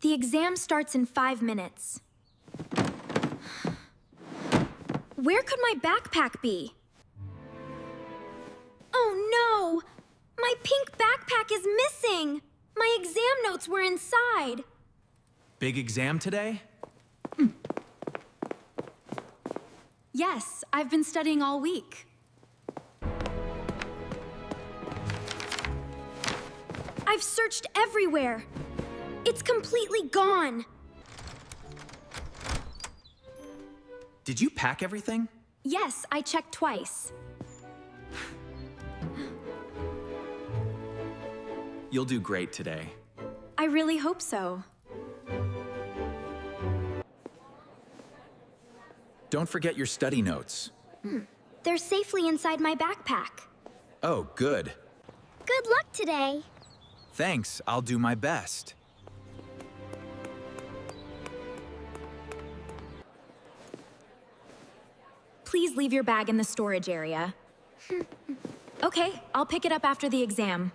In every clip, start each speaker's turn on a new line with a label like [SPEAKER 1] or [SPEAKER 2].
[SPEAKER 1] The exam starts in 5 minutes. Where could my backpack be? Oh no! My pink backpack is missing! My exam notes were inside.
[SPEAKER 2] Big exam today?
[SPEAKER 1] Yes, I've been studying all week. I've searched everywhere. It's completely gone.
[SPEAKER 2] Did you pack everything?
[SPEAKER 1] Yes, I checked twice.
[SPEAKER 2] You'll do great today.
[SPEAKER 1] I really hope so.
[SPEAKER 2] Don't forget your study notes.
[SPEAKER 1] They're safely inside my backpack.
[SPEAKER 2] Oh, good.
[SPEAKER 3] Good luck today.
[SPEAKER 2] Thanks, I'll do my best.
[SPEAKER 1] Please leave your bag in the storage area. Okay, I'll pick it up after the exam.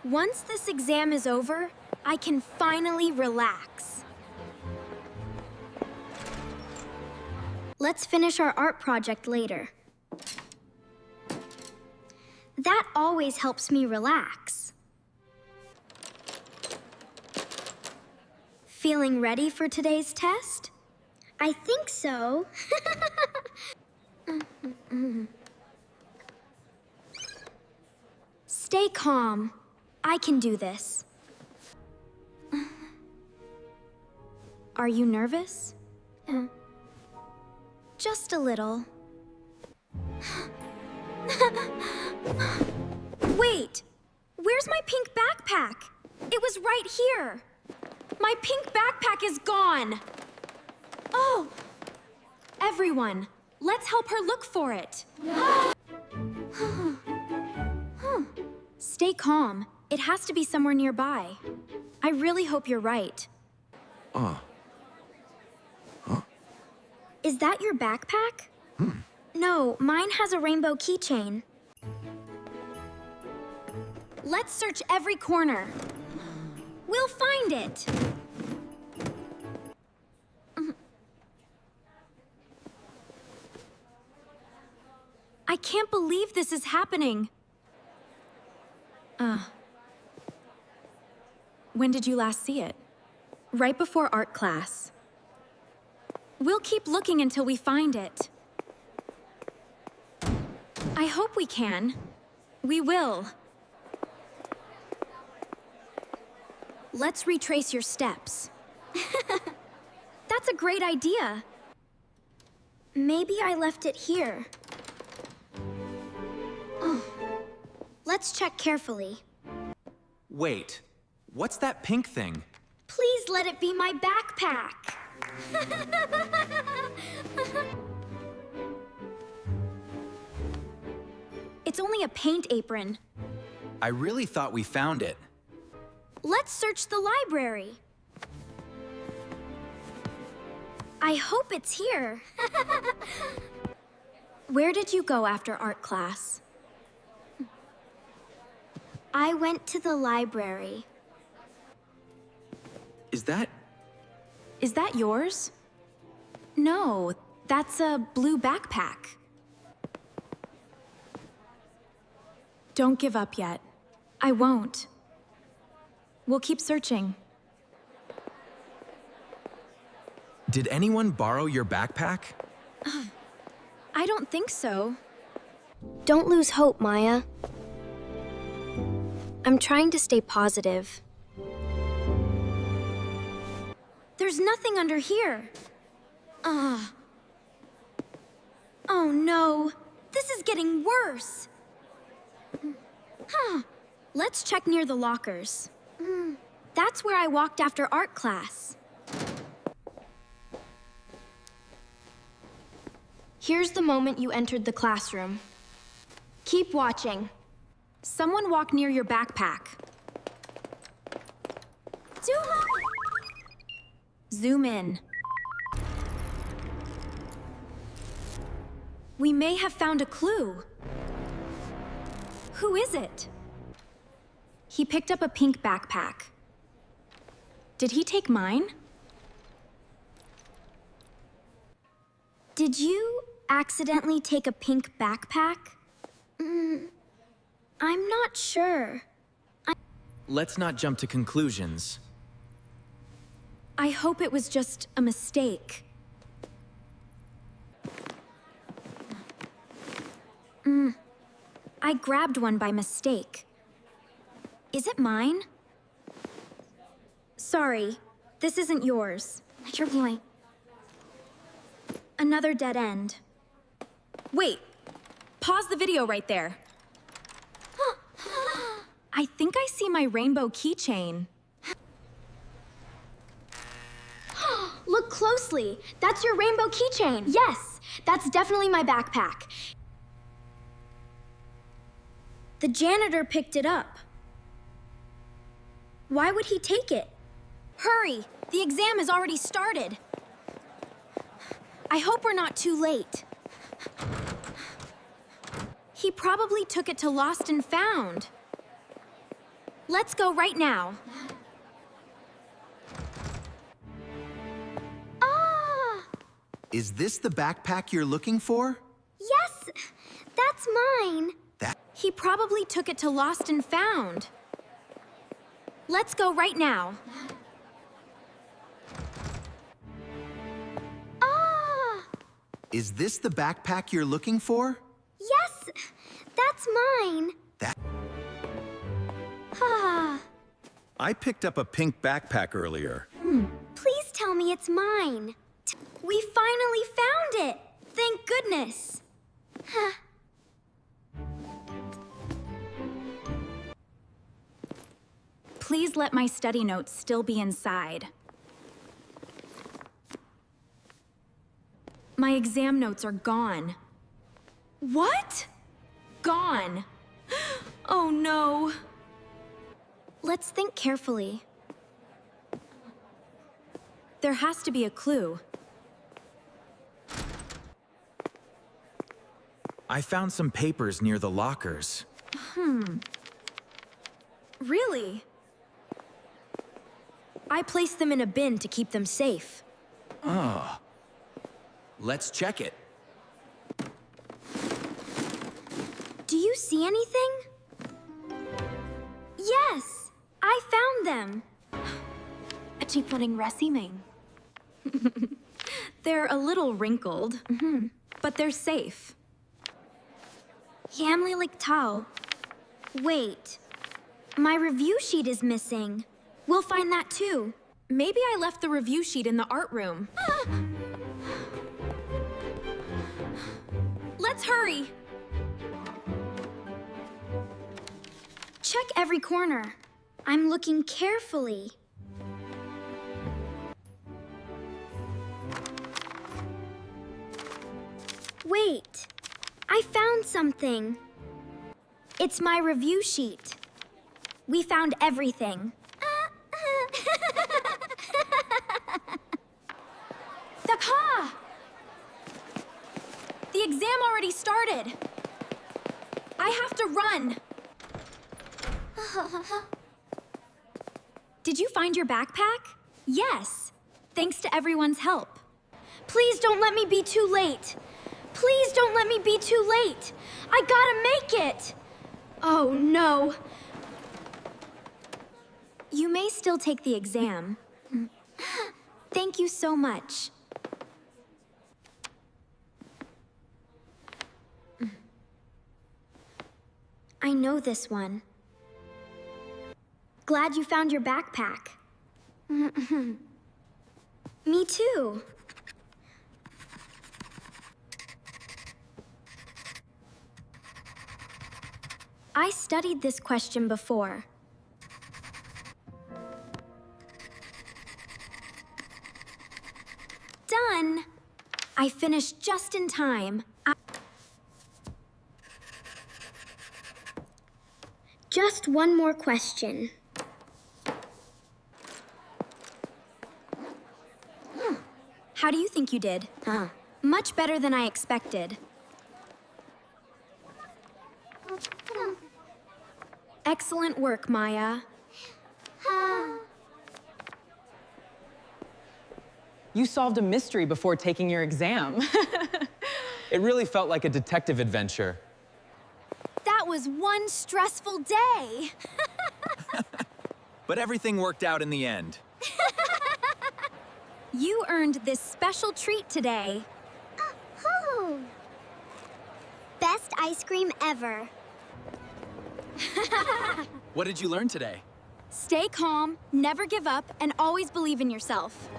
[SPEAKER 1] Once this exam is over, I can finally relax. Let's finish our art project later. That always helps me relax. Feeling ready for today's test?
[SPEAKER 3] I think so.
[SPEAKER 1] Stay calm. I can do this. Are you nervous? Just a little. Wait! Where's my pink backpack? It was right here. My pink backpack is gone. Oh! Everyone, let's help her look for it. Stay calm. It has to be somewhere nearby. I really hope you're right. Is that your backpack? No, mine has a rainbow keychain. Let's search every corner. We'll find it. I can't believe this is happening. When did you last see it? Right before art class. We'll keep looking until we find it. I hope we can. We will. Let's retrace your steps. That's a great idea. Maybe I left it here. Let's check carefully.
[SPEAKER 2] Wait, what's that pink thing?
[SPEAKER 1] Please let it be my backpack. It's only a paint apron.
[SPEAKER 2] I really thought we found it.
[SPEAKER 1] Let's search the library. I hope it's here. Where did you go after art class? I went to the library.
[SPEAKER 2] Is that
[SPEAKER 1] yours? No, that's a blue backpack. Don't give up yet. I won't. We'll keep searching.
[SPEAKER 2] Did anyone borrow your backpack?
[SPEAKER 1] I don't think so. Don't lose hope, Maya. I'm trying to stay positive. There's nothing under here. Oh no, this is getting worse. Let's check near the lockers. That's where I walked after art class. Here's the moment you entered the classroom. Keep watching. Someone walk near your backpack. Zoom in. We may have found a clue. Who is it? He picked up a pink backpack. Did he take mine? Did you accidentally take a pink backpack? I'm not sure.
[SPEAKER 2] Let's not jump to conclusions.
[SPEAKER 1] I hope it was just a mistake. I grabbed one by mistake. Is it mine? Sorry, this isn't yours. You're right. Another dead end. Wait, pause the video right there. I think I see my rainbow keychain. Look closely. That's your rainbow keychain. Yes, that's definitely my backpack. The janitor picked it up. Why would he take it? Hurry! The exam has already started. I hope we're not too late. He probably took it to Lost and Found. Let's go right now. Ah!
[SPEAKER 2] Is this the backpack you're looking for?
[SPEAKER 3] Yes, that's mine.
[SPEAKER 1] He probably took it to Lost and Found. Let's go right now.
[SPEAKER 3] Ah!
[SPEAKER 2] Is this the backpack you're looking for?
[SPEAKER 3] Yes, that's mine. Ah.
[SPEAKER 4] I picked up a pink backpack earlier.
[SPEAKER 3] Please tell me it's mine.
[SPEAKER 1] We finally found it! Thank goodness! Please let my study notes still be inside. My exam notes are gone. What? Gone. Oh no. Let's think carefully. There has to be a clue.
[SPEAKER 2] I found some papers near the lockers.
[SPEAKER 1] Really? I placed them in a bin to keep them safe.
[SPEAKER 2] Let's check it.
[SPEAKER 1] Do you see anything? Yes, I found them. They're a little wrinkled, but they're safe. Tao. Wait, my review sheet is missing. We'll find that too. Maybe I left the review sheet in the art room. Let's hurry. Check every corner. I'm looking carefully. Wait, I found something. It's my review sheet. We found everything. Daka! The exam already started. I have to run. Did you find your backpack? Yes, thanks to everyone's help. Please don't let me be too late. Please don't let me be too late. I gotta make it. Oh, no. You may still take the exam. Thank you so much. I know this one. Glad you found your backpack. Me too. I studied this question before. Done! I finished just in time. Just one more question. How do you think you did? Much better than I expected. Excellent work, Maya.
[SPEAKER 5] You solved a mystery before taking your exam.
[SPEAKER 2] It really felt like a detective adventure.
[SPEAKER 1] That was one stressful day.
[SPEAKER 4] But everything worked out in the end.
[SPEAKER 1] You earned this special treat today.
[SPEAKER 3] Oh. Best ice cream ever.
[SPEAKER 2] What did you learn today?
[SPEAKER 1] Stay calm, never give up, and always believe in yourself.